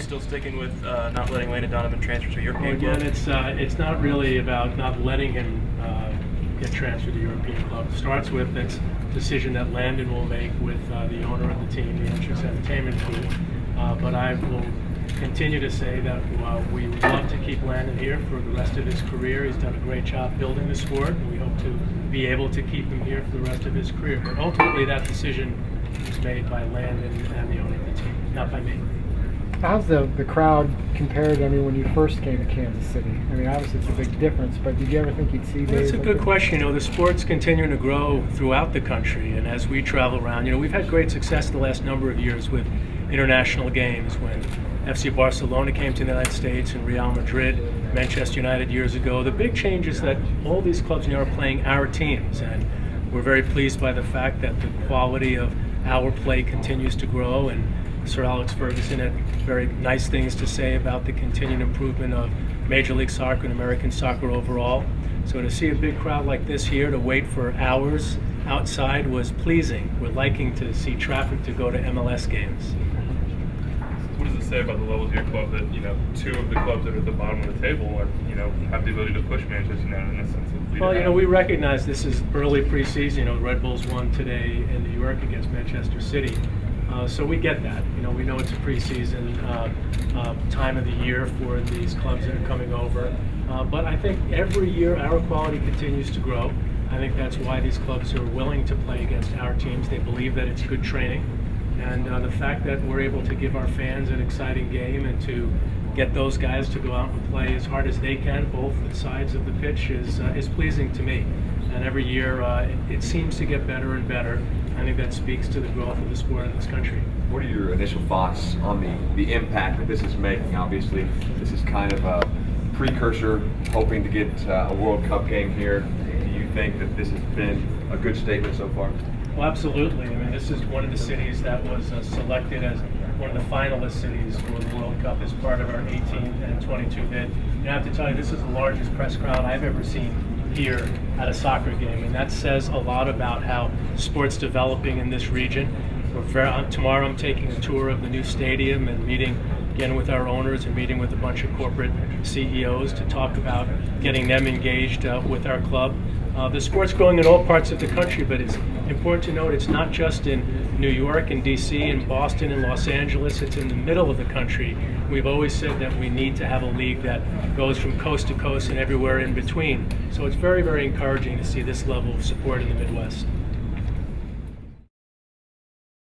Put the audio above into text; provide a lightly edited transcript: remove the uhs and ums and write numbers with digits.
still sticking with not letting Landon Donovan transfer to European club? Again, it's not really about not letting him get transferred to European club. It starts with its decision that Landon will make with the owner of the team, the Entrance Entertainment Group. But I will continue to say that we would love to keep Landon here for the rest of his career. He's done a great job building the sport, and we hope to be able to keep him here for the rest of his career. But ultimately, that decision was made by Landon and the owner of the team, not by me. How's the crowd compared, when you first came to Kansas City? Obviously it's a big difference, but did you ever think you'd see That's a good question. The sport's continuing to grow throughout the country, and as we travel around, we've had great success the last number of years with international games. When FC Barcelona came to the United States and Real Madrid, Manchester United years ago, the big change is that all these clubs now are playing our teams, and we're very pleased by the fact that the quality of our play continues to grow, and Sir Alex Ferguson had very nice things to say about the continued improvement of Major League Soccer and American soccer overall. So to see a big crowd like this here, to wait for hours outside, was pleasing. We're liking to see traffic to go to MLS games. What does it say about the levels of your club that, two of the clubs that are at the bottom of the table are, have the ability to push Manchester United in a sense of Well, we recognize this is early preseason. Red Bulls won today in New York against Manchester City. So we get that. We know it's a preseason time of the year for these clubs that are coming over. But I think every year our quality continues to grow. I think that's why these clubs are willing to play against our teams. They believe that it's good training. And the fact that we're able to give our fans an exciting game and to get those guys to go out and play as hard as they can, both sides of the pitch, is pleasing to me. And every year it seems to get better and better. I think that speaks to the growth of the sport in this country. What are your initial thoughts on the impact that this is making? Obviously, this is kind of a precursor, hoping to get a World Cup game here. Do you think that this has been a good statement so far? Well, absolutely. This is one of the cities that was selected as one of the finalist cities for the World Cup as part of our 18 and 22 bid. And I have to tell you, this is the largest press crowd I've ever seen here at a soccer game, and that says a lot about how sport's developing in this region. Tomorrow I'm taking a tour of the new stadium and meeting again with our owners and meeting with a bunch of corporate CEOs to talk about getting them engaged with our club. The sport's growing in all parts of the country, but it's important to note it's not just in New York and DC and Boston and Los Angeles. It's in the middle of the country. We've always said that we need to have a league that goes from coast to coast and everywhere in between. So it's very, very encouraging to see this level of support in the Midwest.